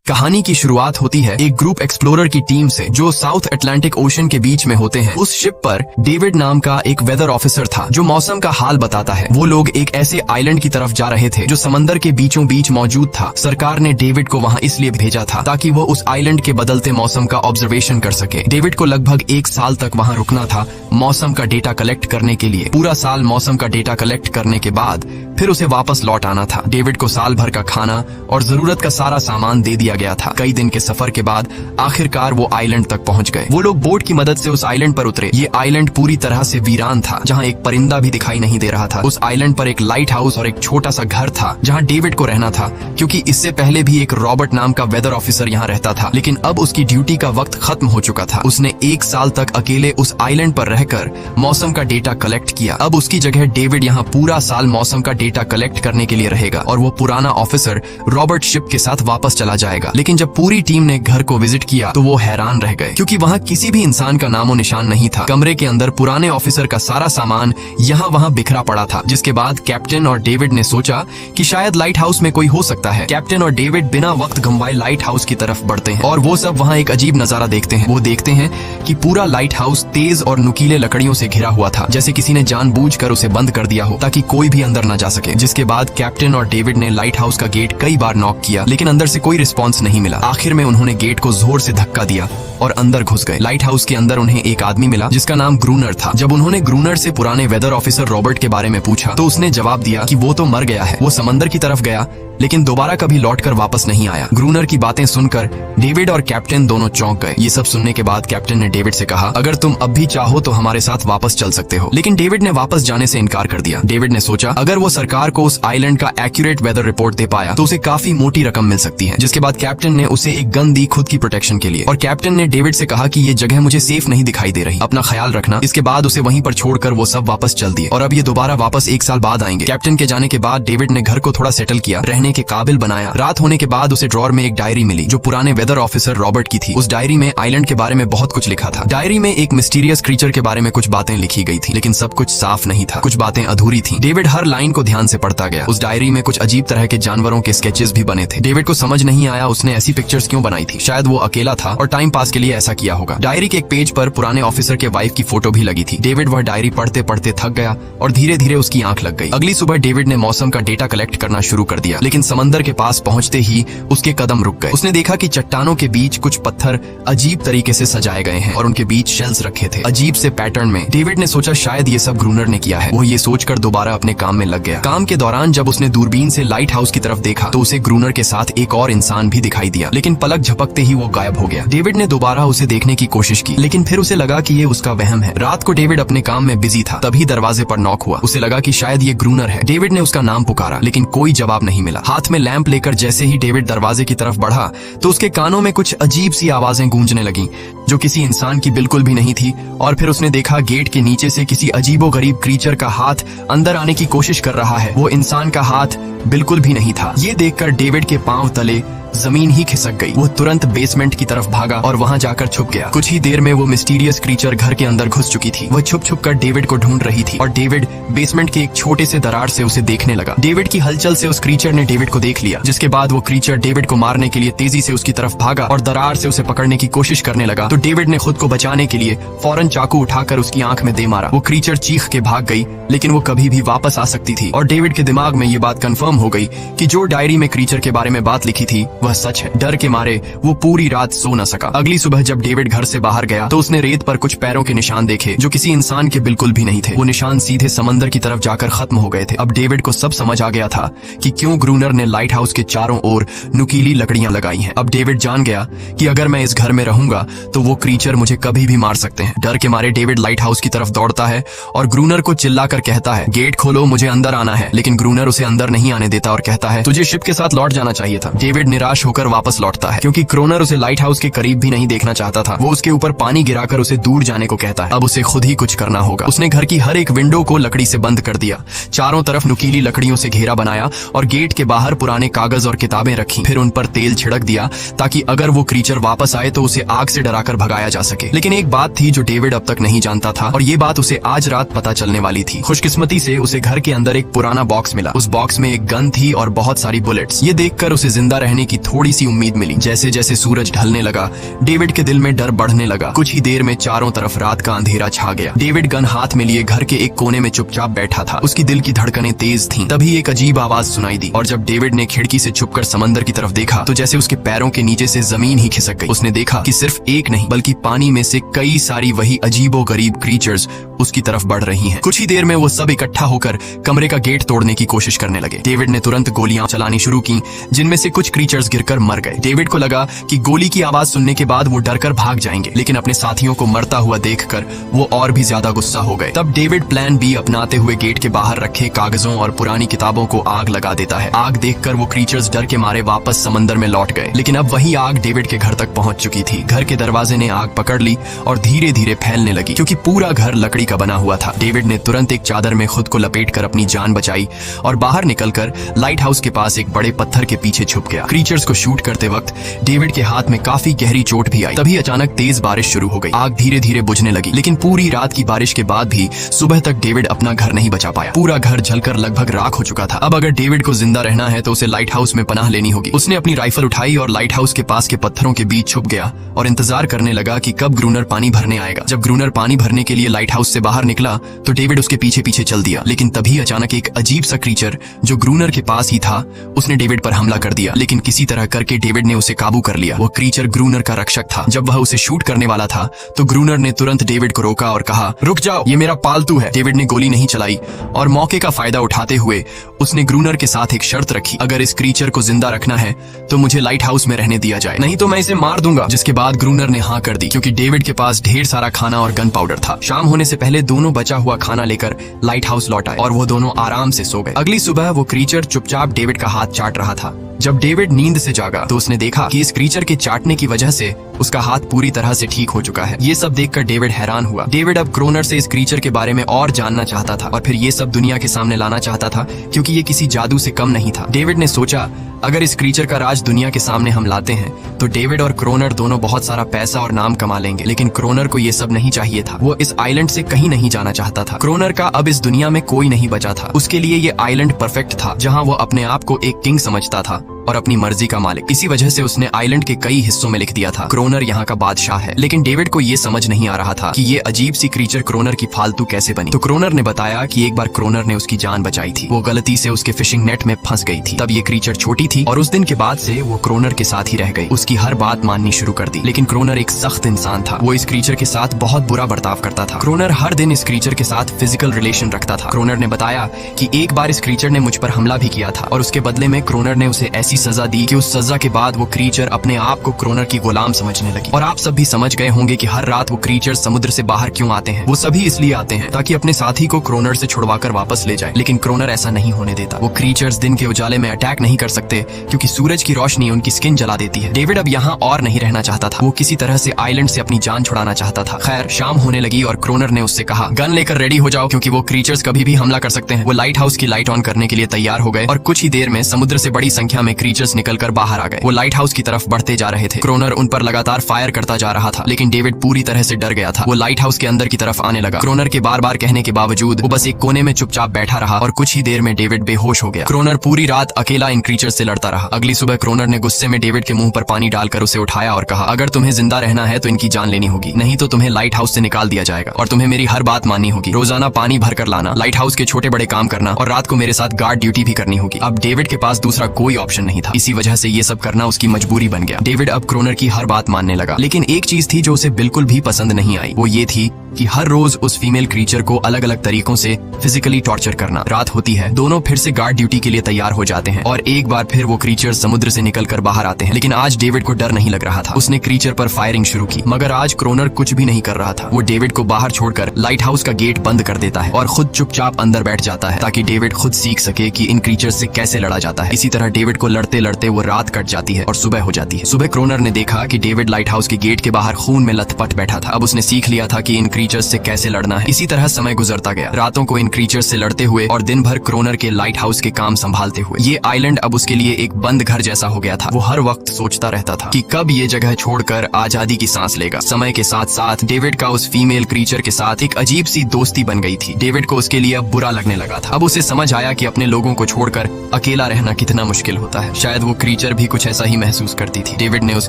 कहानी की शुरुआत होती है एक ग्रुप एक्सप्लोरर की टीम से जो साउथ अटलांटिक ओशन के बीच में होते हैं। उस शिप पर डेविड नाम का एक वेदर ऑफिसर था जो मौसम का हाल बताता है। वो लोग एक ऐसे आइलैंड की तरफ जा रहे थे जो समंदर के बीचों बीच मौजूद था। सरकार ने डेविड को वहाँ इसलिए भेजा था ताकि वो उस आइलैंड के बदलते मौसम का ऑब्जर्वेशन कर सके। डेविड को लगभग 1 साल तक वहाँ रुकना था मौसम का डेटा कलेक्ट करने के लिए। पूरा साल मौसम का डेटा कलेक्ट करने के बाद फिर उसे वापस लौट आना था। डेविड को साल भर का खाना और जरूरत का सारा सामान दे दिया गया था। कई दिन के सफर के बाद आखिरकार वो आइलैंड तक पहुंच गए। वो लोग बोट की मदद से उस आइलैंड पर उतरे। ये आइलैंड पूरी तरह से वीरान था, जहां एक परिंदा भी दिखाई नहीं दे रहा था। उस आइलैंड पर एक लाइट हाउस और एक छोटा सा घर था जहां डेविड को रहना था, क्योंकि इससे पहले भी एक रॉबर्ट नाम का वेदर ऑफिसर यहाँ रहता था, लेकिन अब उसकी ड्यूटी का वक्त खत्म हो चुका था। उसने 1 साल तक अकेले उस आइलैंड पर रहकर मौसम का डेटा कलेक्ट किया। अब उसकी जगह डेविड यहाँ पूरा साल मौसम का डेटा कलेक्ट करने के लिए रहेगा और वो पुराना ऑफिसर रॉबर्ट शिप के साथ वापस चला जाएगा। लेकिन जब पूरी टीम ने घर को विजिट किया तो वो हैरान रह गए, क्योंकि वहाँ किसी भी इंसान का नामो निशान नहीं था। कमरे के अंदर पुराने ऑफिसर का सारा सामान यहाँ वहाँ बिखरा पड़ा था। जिसके बाद कैप्टन और डेविड ने सोचा कि शायद लाइट हाउस में कोई हो सकता है। कैप्टन और डेविड बिना वक्त गंवाए लाइट हाउस की तरफ बढ़ते हैं और वो सब वहाँ एक अजीब नजारा देखते हैं। वो देखते हैं कि पूरा लाइट हाउस तेज और नुकीले लकड़ियों से घिरा हुआ था, जैसे किसी ने जानबूझकर उसे बंद कर दिया हो ताकि कोई भी अंदर न जा सके। जिसके बाद कैप्टन और डेविड ने लाइट हाउस का गेट कई बार नॉक किया, लेकिन अंदर से कोई रिस्पॉन्स नहीं मिला। आखिर में उन्होंने गेट को जोर से धक्का दिया और अंदर घुस गए। लाइट हाउस के अंदर उन्हें एक आदमी मिला जिसका नाम ग्रूनर था। जब उन्होंने ग्रूनर से पुराने वेदर ऑफिसर रॉबर्ट के बारे में पूछा तो उसने जवाब दिया कि वो तो मर गया है। वो समंदर की तरफ गया लेकिन दोबारा कभी लौटकर वापस नहीं आया। ग्रूनर की बातें सुनकर डेविड और कैप्टन दोनों चौंक गए। ये सब सुनने के बाद कैप्टन ने डेविड से कहा, अगर तुम अब भी चाहो तो हमारे साथ वापस चल सकते हो। लेकिन डेविड ने वापस जाने से इनकार कर दिया। डेविड ने सोचा अगर वो सरकार को उस आइलैंड का एक्यूरेट वेदर रिपोर्ट दे पाया तो उसे काफी मोटी रकम मिल सकती है। जिसके बाद कैप्टन ने उसे एक गन दी खुद की प्रोटेक्शन के लिए, और कैप्टन ने डेविड से कहा कि ये जगह मुझे सेफ नहीं दिखाई दे रही, अपना ख्याल रखना। इसके बाद उसे वहीं पर छोड़कर वो सब वापस चल दिए और अब ये दोबारा वापस 1 साल बाद आएंगे। कैप्टन के जाने के बाद डेविड ने घर को थोड़ा सेटल किया, रहने के काबिल बनाया। रात होने के बाद उसे ड्रॉर में एक डायरी मिली जो पुराने वेदर ऑफिसर रॉबर्ट की थी। उस डायरी में आइलैंड के बारे में बहुत कुछ लिखा था। डायरी में एक मिस्टीरियस क्रीचर के बारे में कुछ बातें लिखी गई थी, लेकिन सब कुछ साफ नहीं था, कुछ बातें अधूरी थी। डेविड हर लाइन को ध्यान से पढ़ता गया। उस डायरी में कुछ अजीब तरह के जानवरों के स्केचेस भी बने थे। डेविड को समझ नहीं आया उसने ऐसी पिक्चर्स क्यों बनाई थी। शायद वो अकेला था और टाइम पास के लिए ऐसा किया होगा। डायरी के एक पेज पर पुराने ऑफिसर के वाइफ की फोटो भी लगी थी। डेविड वह डायरी पढ़ते पढ़ते थक गया और धीरे धीरे उसकी आंख लग गई। अगली सुबह डेविड ने मौसम का डेटा कलेक्ट करना शुरू कर दिया, लेकिन समंदर के पास पहुंचते ही उसके कदम रुक गए। उसने देखा कि चट्टानों के बीच कुछ पत्थर अजीब तरीके से सजाए गए हैं और उनके बीच शेल्स रखे थे अजीब से पैटर्न में। डेविड ने सोचा शायद ये सब ग्रूनर ने किया है। वो ये सोचकर दोबारा अपने काम में लग गया। काम के दौरान जब उसने दूरबीन से लाइट हाउस की तरफ देखा तो उसे ग्रूनर के साथ एक और इंसान भी दिखाई दिया, लेकिन पलक झपकते ही वो गायब हो गया। डेविड ने दोबारा उसे देखने की कोशिश की, लेकिन फिर उसे लगा कि ये उसका वहम है। रात को डेविड अपने काम में बिजी था, तभी दरवाजे पर नॉक हुआ। उसे लगा कि शायद ये ग्रूनर है। डेविड ने उसका नाम पुकारा, लेकिन कोई जवाब नहीं मिला। हाथ में लैंप लेकर जैसे ही डेविड दरवाजे की तरफ बढ़ा तो उसके कानों में कुछ अजीब सी आवाजें गूंजने लगीं जो किसी इंसान की बिल्कुल भी नहीं थी। और फिर उसने देखा गेट के नीचे से किसी अजीबोगरीब क्रीचर का हाथ अंदर आने की कोशिश कर रहा है। वो इंसान का हाथ बिल्कुल भी नहीं था। ये देखकर डेविड के पांव तले जमीन ही खिसक गई। वो तुरंत बेसमेंट की तरफ भागा और वहां जाकर छुप गया। कुछ ही देर में वो मिस्टीरियस क्रीचर घर के अंदर घुस चुकी थी। वो छुप छुप कर डेविड को ढूंढ रही थी और डेविड बेसमेंट के एक छोटे से दरार से उसे देखने लगा। डेविड की हलचल से उस क्रीचर ने डेविड को देख लिया, जिसके बाद वो क्रीचर डेविड को मारने के लिए तेजी से उसकी तरफ भागा और दरार से उसे पकड़ने की कोशिश करने लगा। तो डेविड ने खुद को बचाने के लिए फौरन चाकू उठाकर उसकी आंख में दे मारा। वो क्रीचर चीख के भाग गई, लेकिन वो कभी भी वापस आ सकती थी। और डेविड के दिमाग में ये बात कंफर्म हो गई कि जो डायरी में क्रीचर के बारे में बात लिखी थी वह सच है। डर के मारे वो पूरी रात सो न सका। अगली सुबह जब डेविड घर से बाहर गया तो उसने रेत पर कुछ पैरों के निशान देखे जो किसी इंसान के बिल्कुल भी नहीं थे। वो निशान सीधे समंदर की तरफ जाकर खत्म हो गए थे। अब डेविड को सब समझ आ गया था कि क्यों ग्रूनर ने लाइट हाउस के चारों ओर नुकीली लकड़ियां लगाई हैं। अब डेविड जान गया कि अगर मैं इस घर में रहूंगा तो वो क्रीचर मुझे कभी भी मार सकते हैं। डर के मारे डेविड लाइट हाउस की तरफ दौड़ता है और ग्रूनर को चिल्लाकर कहता है, गेट खोलो, मुझे अंदर आना है। लेकिन ग्रूनर उसे अंदर नहीं आने देता और कहता है, तुझे शिप के साथ लौट जाना चाहिए था। डेविड निराश होकर वापस लौटता है, क्योंकि ग्रूनर उसे लाइट हाउस के करीब भी नहीं देखना चाहता था। वो उसके ऊपर पानी गिराकर उसे दूर जाने को कहता है। अब उसे खुद ही कुछ करना होगा। उसने घर की हर एक विंडो को लकड़ी से बंद कर दिया, चारों तरफ नुकीली लकड़ियों से घेरा बनाया और गेट के बाहर पुराने कागज और किताबें रखी। फिर उन पर तेल छिड़क दिया ताकि अगर वो क्रीचर वापस आए तो उसे आग से डराकर भगाया जा सके। लेकिन एक बात थी जो डेविड अब तक नहीं जानता था और ये बात उसे आज रात पता चलने वाली थी। खुशकिस्मती से उसे घर के अंदर एक पुराना बॉक्स मिला। उस बॉक्स में एक गन थी और बहुत सारी बुलेट्स। ये देखकर उसे जिंदा रहने की थोड़ी सी उम्मीद मिली। जैसे जैसे सूरज ढलने लगा, डेविड के दिल में डर बढ़ने लगा। कुछ ही देर में चारों तरफ रात का अंधेरा छा गया। डेविड गन हाथ में लिए घर के एक कोने में चुपचाप बैठा था। उसकी दिल की धड़कनें तेज थीं। तभी एक अजीब आवाज सुनाई दी, और जब डेविड ने खिड़की से छुपकर समंदर की तरफ देखा तो जैसे उसके पैरों के नीचे से जमीन ही खिसक गई। उसने देखा कि सिर्फ एक नहीं बल्कि पानी में से कई सारी वही अजीबोगरीब क्रीचर्स उसकी तरफ बढ़ रही हैं। कुछ ही देर में वो सब इकट्ठा होकर कमरे का गेट तोड़ने की कोशिश करने लगे। डेविड ने तुरंत गोलियां चलानी शुरू की, जिनमें से कुछ क्रीचर्स गिरकर मर गए। डेविड को लगा कि गोली की आवाज सुनने के बाद वो डरकर भाग जाएंगे, लेकिन अपने साथियों को मरता हुआ देखकर वो और भी ज्यादा गुस्सा हो गए। तब डेविड प्लान बी अपनाते हुए गेट के बाहर रखे कागजों और पुरानी किताबों को आग लगा देता है। आग देखकर वो क्रीचर्स डर के मारे वापस समंदर में लौट गए, लेकिन अब वही आग डेविड के घर तक पहुंच चुकी थी। घर के दरवाजे ने आग पकड़ ली और धीरे धीरे फैलने लगी, क्योंकि पूरा घर लकड़ी का बना हुआ था। डेविड ने तुरंत एक चादर में खुद को लपेटकर अपनी जान बचाई और बाहर निकलकर लाइट हाउस के पास एक बड़े पत्थर के पीछे छुप गया। क्रीचर्स को शूट करते वक्त डेविड के हाथ में काफी गहरी चोट भी आई। तभी अचानक तेज बारिश शुरू हो गई। आग धीरे धीरे बुझने लगी, लेकिन पूरी रात की बारिश के बाद भी सुबह तक डेविड अपना घर नहीं बचा पाया। पूरा घर जलकर लगभग राख हो चुका था। अब अगर डेविड को जिंदा रहना है तो उसे लाइट हाउस में पनाह लेनी होगी। उसने अपनी राइफल उठाई और लाइट हाउस के पास के पत्थरों के बीच छुप गया और इंतजार करने लगा कि कब ग्रूनर पानी भरने आएगा। जब ग्रूनर पानी भरने के लिए लाइट हाउस से बाहर निकला तो डेविड उसके पीछे पीछे चल दिया, लेकिन तभी अचानक एक अजीब सा क्रीचर जो ग्रूनर के पास ही था उसने डेविड पर हमला कर दिया। लेकिन किसी तरह करके डेविड ने उसे काबू कर लिया। वो क्रीचर ग्रूनर का रक्षक था। जब वह उसे शूट करने वाला था तो ग्रूनर ने तुरंत डेविड को रोका और कहा, रुक जाओ, ये मेरा पालतू है। डेविड ने गोली नहीं चलाई और मौके का फायदा उठाते हुए उसने ग्रूनर के साथ एक शर्त रखी, अगर इस क्रीचर को जिंदा रखना है तो मुझे लाइट हाउस में रहने दिया जाए, नहीं तो मैं इसे मार दूंगा। जिसके बाद ग्रूनर ने हाँ कर दी, क्योंकि डेविड के पास ढेर सारा खाना और गन पाउडर था। शाम होने से पहले दोनों बचा हुआ खाना लेकर लाइट हाउस लौट आए और वो दोनों आराम से सो गए। अगली सुबह वो क्रीचर चुपचाप डेविड का हाथ चाट रहा था। जब डेविड नींद से जागा तो उसने देखा कि इस क्रीचर के चाटने की वजह से उसका हाथ पूरी तरह से ठीक हो चुका है। ये सब देखकर डेविड हैरान हुआ। डेविड अब क्रोनर से इस क्रीचर के बारे में और जानना चाहता था और फिर ये सब दुनिया के सामने लाना चाहता था, क्योंकि ये किसी जादू से कम नहीं था। डेविड ने सोचा, अगर इस क्रीचर का राज दुनिया के सामने हम लाते हैं तो डेविड और क्रोनर दोनों बहुत सारा पैसा और नाम कमा लेंगे। लेकिन क्रोनर को ये सब नहीं चाहिए था। वो इस आइलैंड से कहीं नहीं जाना चाहता था। क्रोनर का अब इस दुनिया में कोई नहीं बचा था। उसके लिए ये आइलैंड परफेक्ट था, जहाँ वो अपने आप को एक किंग समझता था और अपनी मर्जी का मालिक। इसी वजह से उसने आइलैंड के कई हिस्सों में लिख दिया था, क्रोनर यहाँ का बादशाह है। लेकिन डेविड को ये समझ नहीं आ रहा था कि ये अजीब सी क्रीचर क्रोनर की फालतू कैसे बनी। तो क्रोनर ने बताया कि एक बार क्रोनर ने उसकी जान बचाई थी। वो गलती से उसके फिशिंग नेट में फंस गई थी। तब ये क्रीचर छोटी थी और उस दिन के बाद से वो क्रोनर के साथ ही रह गई। उसकी हर बात माननी शुरू कर दी। लेकिन क्रोनर एक सख्त इंसान था। वो इस क्रीचर के साथ बहुत बुरा बर्ताव करता था। क्रोनर हर दिन इस क्रीचर के साथ फिजिकल रिलेशन रखता था। क्रोनर ने बताया कि एक बार इस क्रीचर ने मुझ पर हमला भी किया था और उसके बदले में क्रोनर ने उसे ऐसी सजा दी कि उस सजा के बाद वो क्रीचर अपने आप को क्रोनर की गुलाम समझने लगी। और आप सब भी समझ गए होंगे कि हर रात वो क्रीचर समुद्र से बाहर क्यों आते हैं। वो सभी इसलिए आते हैं ताकि अपने साथी को क्रोनर से छुड़वाकर वापस ले जाए। लेकिन क्रोनर ऐसा नहीं होने देता। वो क्रीचर्स दिन के उजाले में अटैक नहीं कर सकते, क्योंकि सूरज की रोशनी उनकी स्किन जला देती है। डेविड अब यहाँ और नहीं रहना चाहता था। वो किसी तरह से आइलैंड से अपनी जान छुड़ाना चाहता था। खैर, शाम होने लगी और क्रोनर ने उससे कहा, गन लेकर रेडी हो जाओ, क्योंकि वो क्रीचर्स कभी भी हमला कर सकते हैं। वो लाइट हाउस की लाइट ऑन करने के लिए तैयार हो गए और कुछ ही देर में समुद्र से बड़ी संख्या में क्रीचर्स निकलकर बाहर आ गए। वो लाइट हाउस की तरफ बढ़ते जा रहे थे। क्रोनर उन पर लगातार फायर करता जा रहा था, लेकिन डेविड पूरी तरह से डर गया था। वो लाइट हाउस के अंदर की तरफ आने लगा। क्रोनर के बार बार कहने के बावजूद वो बस एक कोने में चुपचाप बैठा रहा और कुछ ही देर में डेविड बेहोश हो गया। क्रोनर पूरी रात अकेला इन क्रीचर से लड़ता रहा। अगली सुबह क्रोनर ने गुस्से में डेविड के मुंह पर पानी डालकर उसे उठाया और कहा, अगर तुम्हें जिंदा रहना है तो इनकी जान लेनी होगी, नहीं तो तुम्हें लाइट हाउस से निकाल दिया जाएगा और तुम्हें मेरी हर बात माननी होगी। रोजाना पानी भरकर लाना, लाइट हाउस के छोटे बड़े काम करना और रात को मेरे साथ गार्ड ड्यूटी भी करनी होगी। अब डेविड के पास दूसरा कोई ऑप्शन नहीं था। इसी वजह से ये सब करना उसकी मजबूरी बन गया। डेविड अब क्रोनर की हर बात मानने लगा। लेकिन एक चीज थी जो उसे बिल्कुल भी पसंद नहीं आई। वो ये थी कि हर रोज उस फीमेल क्रीचर को अलग अलग तरीकों से फिजिकली टॉर्चर करना। रात होती है, दोनों फिर से गार्ड ड्यूटी के लिए तैयार हो जाते हैं और एक बार फिर वो क्रीचर समुद्र से निकलकर बाहर आते हैं। लेकिन आज डेविड को डर नहीं लग रहा था। उसने क्रीचर पर फायरिंग शुरू की, मगर आज क्रोनर कुछ भी नहीं कर रहा था। वो डेविड को बाहर छोड़कर लाइट हाउस का गेट बंद कर देता है और खुद चुपचाप अंदर बैठ जाता है, ताकि डेविड खुद सीख सके कि इन क्रीचर से कैसे लड़ा जाता है। इसी तरह डेविड को लड़ते लड़ते वो रात कट जाती है और सुबह हो जाती है। सुबह क्रोनर ने देखा कि डेविड लाइट हाउस के गेट के बाहर खून में लथपथ बैठा था। अब उसने सीख लिया था कि इन क्रीचर्स से कैसे लड़ना है। इसी तरह समय गुजरता गया, रातों को इन क्रीचर्स से लड़ते हुए और दिन भर क्रोनर के लाइट हाउस के काम संभालते हुए। ये आइलैंड अब उसके लिए एक बंद घर जैसा हो गया था। वो हर वक्त सोचता रहता था कि कब ये जगह छोड़कर आजादी की सांस लेगा। समय के साथ साथ डेविड का उस फीमेल क्रीचर के साथ एक अजीब सी दोस्ती बन गई थी। डेविड को उसके लिए अब बुरा लगने लगा था। अब उसे समझ आया कि अपने लोगों को छोड़कर अकेला रहना कितना मुश्किल होता है। शायद वो क्रीचर भी कुछ ऐसा ही महसूस करती थी। डेविड ने उस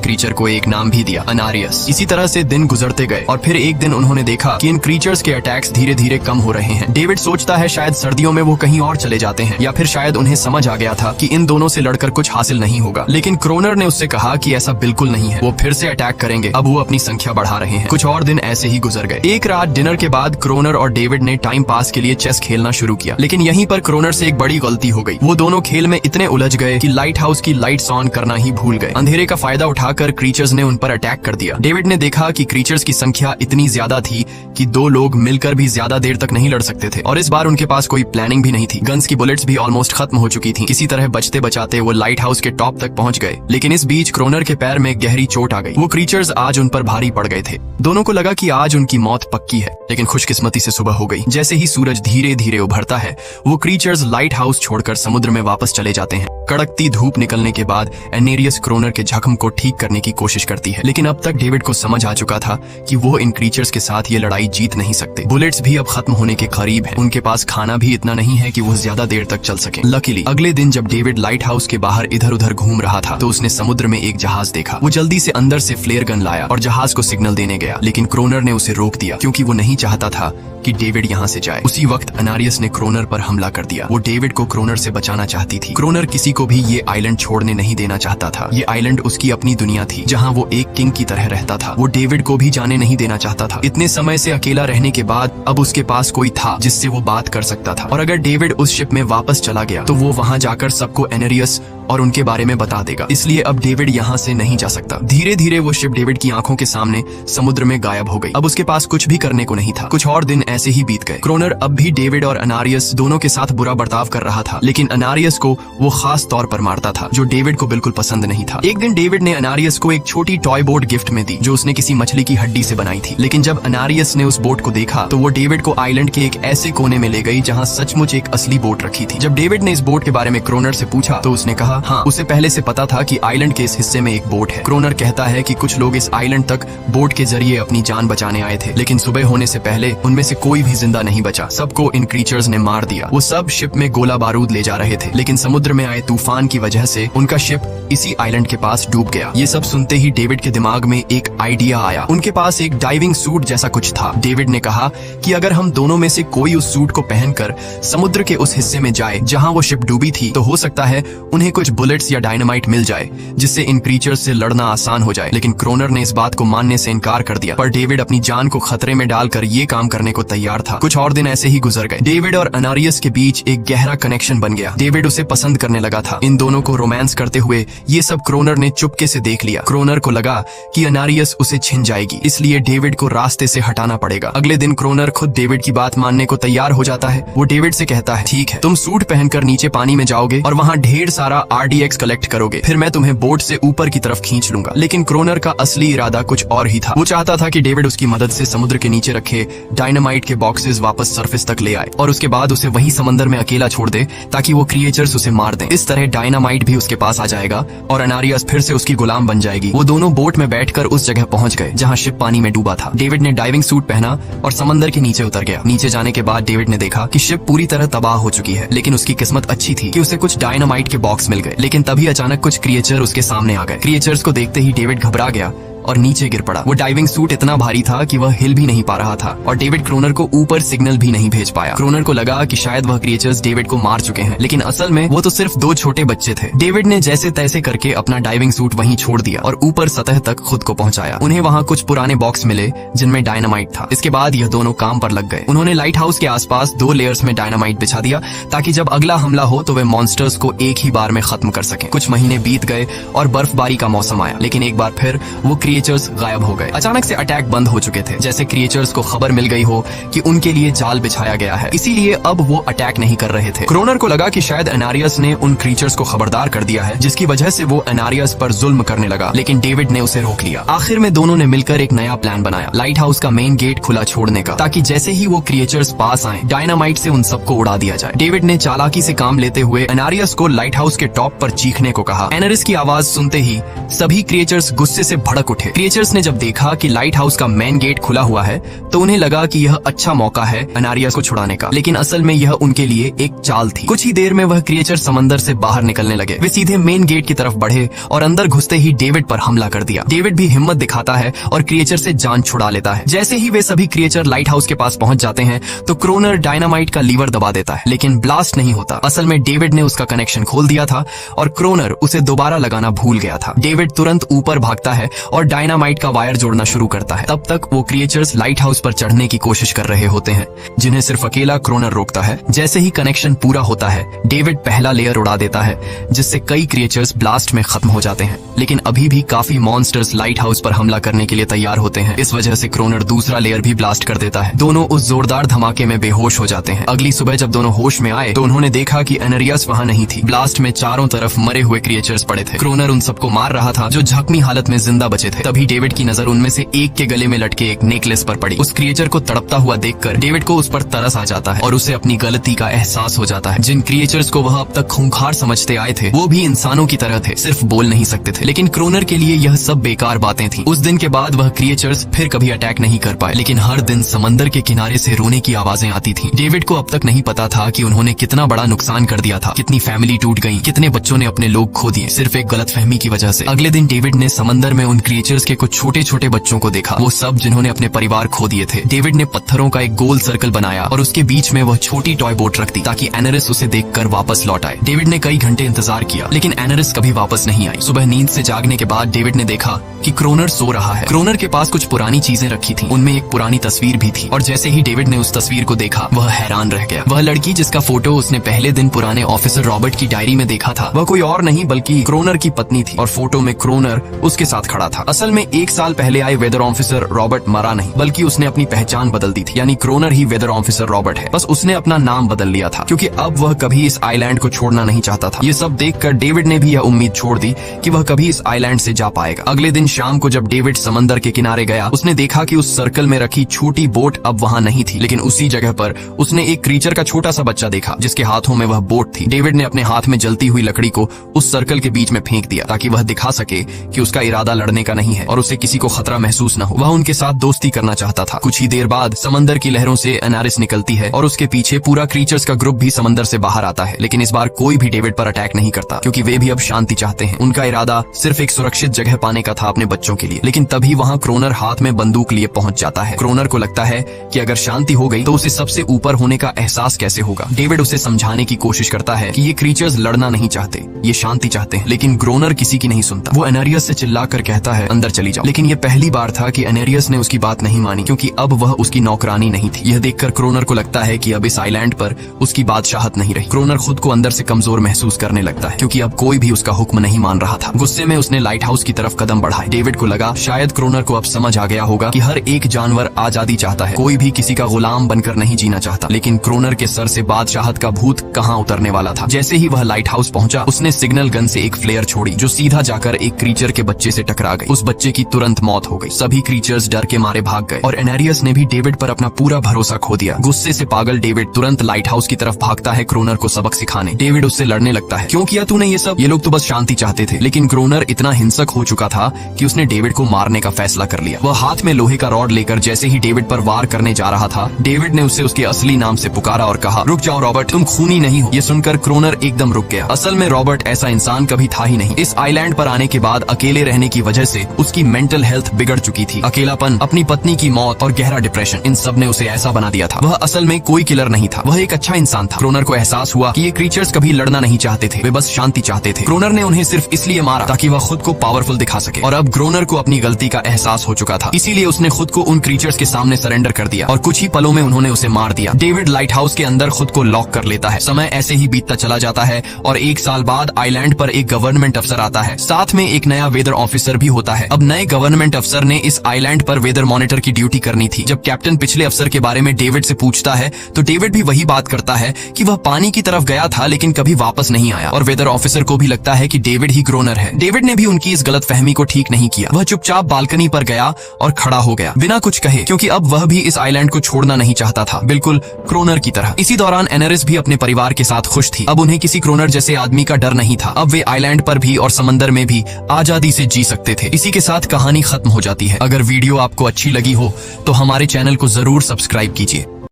क्रीचर को एक नाम भी दिया, अनारियस। इसी तरह से दिन गुजरते गए और फिर एक दिन उन्होंने देखा कि इन क्रीचर्स के अटैक्स धीरे धीरे कम हो रहे हैं। डेविड सोचता है शायद सर्दियों में वो कहीं और चले जाते हैं, या फिर शायद उन्हें समझ आ गया था कि इन दोनों से लड़कर कुछ हासिल नहीं होगा। लेकिन क्रोनर ने उससे कहा कि ऐसा बिल्कुल नहीं है, वो फिर से अटैक करेंगे। अब वो अपनी संख्या बढ़ा रहे हैं। कुछ और दिन ऐसे ही गुजर गए। एक रात डिनर के बाद क्रोनर और डेविड ने टाइम पास के लिए चेस खेलना शुरू किया, लेकिन यहीं पर क्रोनर से एक बड़ी गलती हो गई। वो दोनों खेल में इतने उलझ गए कि लाइट हाउस की लाइट्स ऑन करना ही भूल गए। अंधेरे का फायदा उठाकर क्रीचर्स ने उन पर अटैक कर दिया। डेविड ने देखा कि क्रीचर्स की संख्या इतनी ज्यादा थी कि दो लोग मिलकर भी ज्यादा देर तक नहीं लड़ सकते थे, और इस बार उनके पास कोई प्लानिंग भी नहीं थी। गन्स की बुलेट्स भी ऑलमोस्ट खत्म हो चुकी थी। किसी तरह बचते बचाते वो लाइट हाउस के टॉप तक पहुंच गए, लेकिन इस बीच क्रोनर के पैर में गहरी चोट आ गई। वो क्रीचर्स आज उन पर भारी पड़ गए थे। दोनों को लगा कि आज उनकी मौत पक्की है, लेकिन खुशकिस्मती से सुबह हो गई। जैसे ही सूरज धीरे धीरे उभरता है, वो क्रीचर्स लाइट हाउस छोड़कर समुद्र में वापस चले जाते हैं। कड़कती धूप निकलने के बाद एनेरियस क्रोनर के जख्म को ठीक करने की कोशिश करती है, लेकिन अब तक डेविड को समझ आ चुका था कि वो इन क्रीचर्स के साथ ये लड़ाई जीत नहीं सकते। बुलेट्स भी अब खत्म होने के करीब हैं। उनके पास खाना भी इतना नहीं है कि वो ज्यादा देर तक चल सके। लकीली अगले दिन जब डेविड लाइट हाउस के बाहर इधर उधर घूम रहा था, तो उसने समुद्र में एक जहाज देखा। वो जल्दी से अंदर से फ्लेयर गन लाया और जहाज को सिग्नल देने गया, लेकिन क्रोनर ने उसे रोक दिया क्योंकि वो नहीं चाहता था कि डेविड यहाँ से जाए। उसी वक्त अनारियस ने क्रोनर पर हमला कर दिया। वो डेविड को क्रोनर से बचाना चाहती थी। क्रोनर किसी को भी ये आइलैंड छोड़ने नहीं देना चाहता था। ये आइलैंड उसकी अपनी दुनिया थी, जहाँ वो एक किंग की तरह रहता था। वो डेविड को भी जाने नहीं देना चाहता था। इतने समय से अकेला रहने के बाद अब उसके पास कोई था जिससे वो बात कर सकता था, और अगर डेविड उस शिप में वापस चला गया तो वो वहाँ जाकर सबको एनेरियस और उनके बारे में बता देगा। इसलिए अब डेविड यहाँ से नहीं जा सकता। धीरे धीरे वो शिप डेविड की आंखों के सामने समुद्र में गायब हो गई। अब उसके पास कुछ भी करने को नहीं था। कुछ और दिन ऐसे ही बीत गए। क्रोनर अब भी डेविड और अनारियस दोनों के साथ बुरा बर्ताव कर रहा था, लेकिन अनारियस को वो खास तौर पर मारता था, जो डेविड को बिल्कुल पसंद नहीं था। एक दिन डेविड ने अनारियस को एक छोटी टॉय बोट गिफ्ट में दी, जो उसने किसी मछली की हड्डी से बनाई थी। लेकिन जब अनारियस ने उस बोट को देखा तो वो डेविड को आइलैंड के एक ऐसे कोने में ले गई जहाँ सचमुच एक असली बोट रखी थी। जब डेविड ने इस बोट के बारे में क्रोनर से पूछा तो उसने कहा हाँ, उसे पहले से पता था कि आइलैंड के इस हिस्से में एक बोट है। क्रोनर कहता है कि कुछ लोग इस आइलैंड तक बोट के जरिए अपनी जान बचाने आए थे, लेकिन सुबह होने से पहले उनमें से कोई भी जिंदा नहीं बचा। सबको इन क्रीचर्स ने मार दिया। वो सब शिप में गोला बारूद ले जा रहे थे, लेकिन समुद्र में आए तूफान की वजह से उनका शिप इसी आइलैंड के पास डूब गया। ये सब सुनते ही डेविड के दिमाग में एक आइडिया आया। उनके पास एक डाइविंग सूट जैसा कुछ था। डेविड ने कहा कि अगर हम दोनों में से कोई उस सूट को पहनकर समुद्र के उस हिस्से में जाए जहाँ वो शिप डूबी थी, तो हो सकता है उन्हें कुछ बुलेट्स या डायनामाइट मिल जाए, जिससे इन क्रीचर्स से लड़ना आसान हो जाए। लेकिन क्रोनर ने इस बात को मानने से इनकार कर दिया, पर डेविड अपनी जान को खतरे में डालकर ये काम करने को तैयार था। कुछ और दिन ऐसे ही गुजर गए। डेविड और अनारियस के बीच एक गहरा कनेक्शन बन गया। डेविड उसे पसंद करने लगा था। इन दोनों को रोमांस करते हुए ये सब क्रोनर ने चुपके से देख लिया। क्रोनर को लगा कि अनारियस उसे छिन जाएगी, इसलिए डेविड को रास्ते से हटाना पड़ेगा। अगले दिन क्रोनर खुद डेविड की बात मानने को तैयार हो जाता है। वो डेविड से कहता है ठीक है, तुम सूट पहनकर नीचे पानी में जाओगे और वहाँ ढेर सारा RDX कलेक्ट करोगे, फिर मैं तुम्हें बोट से ऊपर की तरफ खींच लूंगा। लेकिन क्रोनर का असली इरादा कुछ और ही था। वो चाहता था कि डेविड उसकी मदद से समुद्र के नीचे रखे डायनामाइट के बॉक्सेस वापस सरफेस तक ले आए और उसके बाद उसे वही समंदर में अकेला छोड़ दे ताकि वो क्रिएचर्स उसे मार दें। इस तरह डायनामाइट भी उसके पास आ जाएगा और अनारियस फिर से उसकी गुलाम बन जाएगी। वो दोनों बोट में बैठकर उस जगह पहुंच गए जहां शिप पानी में डूबा था। डेविड ने डाइविंग सूट पहना और समंदर के नीचे उतर गया। नीचे जाने के बाद डेविड ने देखा कि शिप पूरी तरह तबाह हो चुकी है, लेकिन उसकी किस्मत अच्छी थी कि उसे कुछ डायनामाइट के बॉक्स मिल गए। लेकिन तभी अचानक कुछ क्रिएचर उसके सामने आ गए। क्रिएचर्स को देखते ही डेविड घबरा गया और नीचे गिर पड़ा। वो डाइविंग सूट इतना भारी था कि वह हिल भी नहीं पा रहा था और डेविड क्रोनर को ऊपर सिग्नल भी नहीं भेज पाया। क्रोनर को लगा कि शायद वह क्रिएचर्स डेविड को मार चुके हैं, लेकिन असल में वो तो सिर्फ दो छोटे बच्चे थे। डेविड ने जैसे तैसे करके अपना डाइविंग सूट वहीं छोड़ दिया और ऊपर सतह तक खुद को पहुंचाया। उन्हें वहाँ कुछ पुराने बॉक्स मिले जिनमें डायनामाइट था। इसके बाद यह दोनों काम पर लग गए। उन्होंने लाइट हाउस के आसपास 2 लेयर्स में डायनामाइट बिछा दिया ताकि जब अगला हमला हो तो वे मॉन्स्टर्स को एक ही बार में खत्म कर सकें। कुछ महीने बीत गए और बर्फबारी का मौसम आया, लेकिन एक बार फिर वो क्रिएचर्स गायब हो गए। अचानक से अटैक बंद हो चुके थे, जैसे क्रिएचर्स को खबर मिल गई हो कि उनके लिए जाल बिछाया गया है, इसीलिए अब वो अटैक नहीं कर रहे थे। क्रोनर को लगा कि शायद एनारियस ने उन क्रिएचर्स को खबरदार कर दिया है, जिसकी वजह से वो एनारियस पर जुल्म करने लगा, लेकिन डेविड ने उसे रोक लिया। आखिर में दोनों ने मिलकर एक नया प्लान बनाया, लाइट हाउस का मेन गेट खुला छोड़ने का, ताकि जैसे ही वो क्रिएचर्स पास आए डायनामाइट से उन सबको उड़ा दिया जाए। डेविड ने चालाकी से काम लेते हुए एनारियस को लाइट हाउस के टॉप पर चीखने को कहा। एनारियस की आवाज सुनते ही सभी क्रिएचर्स गुस्से से भड़क उठे। क्रिएचर्स ने जब देखा कि लाइट हाउस का मेन गेट खुला हुआ है तो उन्हें लगा कि यह अच्छा मौका है एनारियस को छुड़ाने का, लेकिन असल में यह उनके लिए एक चाल थी। कुछ ही देर में वह क्रिएचर समंदर से बाहर निकलने लगे। वे सीधे मेन गेट की तरफ बढ़े और अंदर घुसते ही डेविड पर हमला कर दिया। डेविड भी हिम्मत दिखाता है और क्रिएचर से जान छुड़ा लेता है। जैसे ही वे सभी क्रिएचर लाइट हाउस के पास पहुंच जाते हैं तो क्रोनर डायनामाइट का लीवर दबा देता है, लेकिन ब्लास्ट नहीं होता। असल में डेविड ने उसका कनेक्शन खोल दिया था और क्रोनर उसे दोबारा लगाना भूल गया था। डेविड तुरंत ऊपर भागता है और डायनामाइट का वायर जोड़ना शुरू करता है। तब तक वो क्रिएचर्स लाइट हाउस पर चढ़ने की कोशिश कर रहे होते हैं, जिन्हें सिर्फ अकेला क्रोनर रोकता है। जैसे ही कनेक्शन पूरा होता है डेविड पहला लेयर उड़ा देता है, जिससे कई क्रिएचर्स ब्लास्ट में खत्म हो जाते हैं, लेकिन अभी भी काफी मॉन्स्टर्स लाइट हाउस पर हमला करने के लिए तैयार होते हैं। इस वजह से क्रोनर दूसरा लेयर भी ब्लास्ट कर देता है। दोनों उस जोरदार धमाके में बेहोश हो जाते हैं। अगली सुबह जब दोनों होश में आए तो उन्होंने देखा कि एनारियस वहाँ नहीं थी। ब्लास्ट में चारों तरफ मरे हुए क्रिएचर्स पड़े थे। क्रोनर उन सबको मार रहा था जो जख्मी हालत में जिंदा बचे थे। तभी डेविड की नजर उनमें से एक के गले में लटके एक नेकलेस पर पड़ी। उस क्रिएचर को तड़पता हुआ देखकर डेविड को उस पर तरस आ जाता है और उसे अपनी गलती का एहसास हो जाता है। जिन क्रिएचर्स को वह अब तक खूंखार समझते आए थे वो भी इंसानों की तरह थे, सिर्फ बोल नहीं सकते थे। लेकिन क्रोनर के लिए यह सब बेकार बातें थी। उस दिन के बाद वह क्रिएचर्स फिर कभी अटैक नहीं कर पाए, लेकिन हर दिन समंदर के किनारे से रोने की आवाजें आती थी। डेविड को अब तक नहीं पता था कि उन्होंने कितना बड़ा नुकसान कर दिया था, कितनी फैमिली टूट गई, कितने बच्चों ने अपने लोग खो दिए, सिर्फ एक गलतफहमी की वजह से। अगले दिन डेविड ने समंदर में उन क्रिएचर्स के कुछ छोटे छोटे बच्चों को देखा, वो सब जिन्होंने अपने परिवार खो दिए थे। डेविड ने पत्थरों का एक गोल सर्कल बनाया और उसके बीच में वह छोटी टॉय बोट रख दी ताकि एनारिस उसे देखकर वापस लौट आए। डेविड ने कई घंटे इंतजार किया, लेकिन एनारिस कभी वापस नहीं आई। सुबह नींद से जागने के बाद डेविड ने देखा कि क्रोनर सो रहा है। क्रोनर के पास कुछ पुरानी चीजें रखी थी, उनमें एक पुरानी तस्वीर भी थी, और जैसे ही डेविड ने उस तस्वीर को देखा वह हैरान रह गया। वह लड़की जिसका फोटो उसने पहले दिन पुराने ऑफिसर रॉबर्ट की डायरी में देखा था, वह कोई और नहीं बल्कि क्रोनर की पत्नी थी, और फोटो में क्रोनर उसके साथ खड़ा था। असल में 1 साल पहले आए वेदर ऑफिसर रॉबर्ट मरा नहीं, बल्कि उसने अपनी पहचान बदल दी थी, यानी क्रोनर ही वेदर ऑफिसर रॉबर्ट है। बस उसने अपना नाम बदल लिया था, क्योंकि अब वह कभी इस आइलैंड को छोड़ना नहीं चाहता था। ये सब देखकर डेविड ने भी यह उम्मीद छोड़ दी कि वह कभी इस आइलैंड से जा पाएगा। अगले दिन शाम को जब डेविड समंदर के किनारे गया, उसने देखा कि उस सर्कल में रखी छोटी बोट अब वहाँ नहीं थी, लेकिन उसी जगह पर उसने एक क्रीचर का छोटा सा बच्चा देखा जिसके हाथों में वह बोट थी। डेविड ने अपने हाथ में जलती हुई लकड़ी को उस सर्कल के बीच में फेंक दिया ताकि वह दिखा सके कि उसका इरादा लड़ने का नहीं है और उसे किसी को खतरा महसूस न हो। वह उनके साथ दोस्ती करना चाहता था। कुछ ही देर बाद समंदर की लहरों से एनारिस निकलती है और उसके पीछे पूरा क्रीचर्स का ग्रुप भी समंदर से बाहर आता है, लेकिन इस बार कोई भी डेविड पर अटैक नहीं करता, क्योंकि वे भी अब शांति चाहते हैं। उनका इरादा सिर्फ एक सुरक्षित जगह पाने का था अपने बच्चों के लिए। लेकिन तभी वहाँ क्रोनर हाथ में बंदूक लिए पहुंच जाता है। क्रोनर को लगता है कि अगर शांति हो गई तो उसे सबसे ऊपर होने का एहसास कैसे होगा। डेविड उसे समझाने की कोशिश करता है कि ये क्रीचर्स लड़ना नहीं चाहते, ये शांति चाहते हैं, लेकिन क्रोनर किसी की नहीं सुनता। वो एनारियस से चिल्लाकर कहता है अंदर चली जाओ, लेकिन ये पहली बार था कि एनारियस ने उसकी बात नहीं मानी, क्योंकि अब वह उसकी नौकरानी नहीं थी। यह देखकर क्रोनर को लगता है कि अब इस आइलैंड पर उसकी बादशाहत नहीं रही। क्रोनर खुद को अंदर से कमजोर महसूस करने लगता है, क्योंकि अब कोई भी उसका हुक्म नहीं मान रहा था। गुस्से में उसने लाइट हाउस की तरफ कदम बढ़ाए। डेविड को लगा शायद क्रोनर को अब समझ आ गया होगा कि हर एक जानवर आजादी चाहता है, कोई भी किसी का गुलाम बनकर नहीं जीना चाहता। लेकिन क्रोनर के सर से बादशाहत का भूत कहाँ उतरने वाला था। जैसे ही वह लाइट हाउस पहुंचा, उसने सिग्नल गन से एक फ्लेयर छोड़ी जो सीधा जाकर एक क्रीचर के बच्चे से टकरा गई। उस बच्चे की तुरंत मौत हो गई। सभी क्रीचर्स डर के मारे भाग गए और एनारियस ने भी डेविड पर अपना पूरा भरोसा खो दिया। गुस्से से पागल डेविड तुरंत लाइट हाउस की तरफ भागता है क्रोनर को सबक सिखाने। डेविड उससे लड़ने लगता है, क्यों किया तूने ये सब? ये लोग तो बस शांति चाहते थे। लेकिन क्रोनर इतना हिंसक हो चुका था कि उसने डेविड को मारने का फैसला कर लिया। वह हाथ में लोहे का रॉड लेकर जैसे ही डेविड पर वार करने जा रहा था, डेविड ने उसे उसके असली नाम से पुकारा और कहा, रुक जाओ रॉबर्ट, तुम खूनी नहीं हो। ये सुनकर क्रोनर एकदम रुक गया। असल में रॉबर्ट ऐसा इंसान कभी था ही नहीं। इस आइलैंड पर आने के बाद अकेले रहने की वजह से उसकी मेंटल हेल्थ बिगड़ चुकी थी। अकेलापन, अपनी पत्नी की मौत और गहरा डिप्रेशन, इन सब ने उसे ऐसा बना दिया था। वह असल में कोई किलर नहीं था, वह एक अच्छा इंसान था। क्रोनर को एहसास हुआ कि ये क्रीचर्स कभी लड़ना नहीं चाहते थे, वे बस शांति चाहते थे। क्रोनर ने उन्हें सिर्फ इसलिए मारा ताकि वह खुद को पावरफुल दिखा सके, और अब क्रोनर को अपनी गलती का एहसास हो चुका था। इसीलिए उसने खुद को उन क्रीचर्स के सामने सरेंडर कर दिया और कुछ ही पलों में उन्होंने उसे मार दिया। डेविड लाइट हाउस के अंदर खुद को लॉक कर लेता है। समय ऐसे ही बीतता चला जाता है और 1 साल बाद आइलैंड पर एक गवर्नमेंट अफसर आता है। साथ में एक नया वेदर ऑफिसर भी होता है है। अब नए गवर्नमेंट अफसर ने इस आइलैंड पर वेदर मॉनिटर की ड्यूटी करनी थी। जब कैप्टन पिछले अफसर के बारे में डेविड से पूछता है तो डेविड भी वही बात करता है कि वह पानी की तरफ गया था लेकिन कभी वापस नहीं आया, और वेदर ऑफिसर को भी लगता है कि डेविड ही ग्रोनर है। डेविड ने भी उनकी इस गलतफहमी को ठीक नहीं किया। वह चुपचाप बालकनी पर गया और खड़ा हो गया बिना कुछ कहे, क्योंकि अब वह भी इस आइलैंड को छोड़ना नहीं चाहता था, बिल्कुल क्रोनर की तरह। इसी दौरान एनेरिस भी अपने परिवार के साथ खुश थी। अब उन्हें किसी क्रोनर जैसे आदमी का डर नहीं था। अब वे आइलैंड पर भी और समंदर में भी आजादी से जी सकते थे। इसी के साथ कहानी खत्म हो जाती है। अगर वीडियो आपको अच्छी लगी हो तो हमारे चैनल को जरूर सब्सक्राइब कीजिए।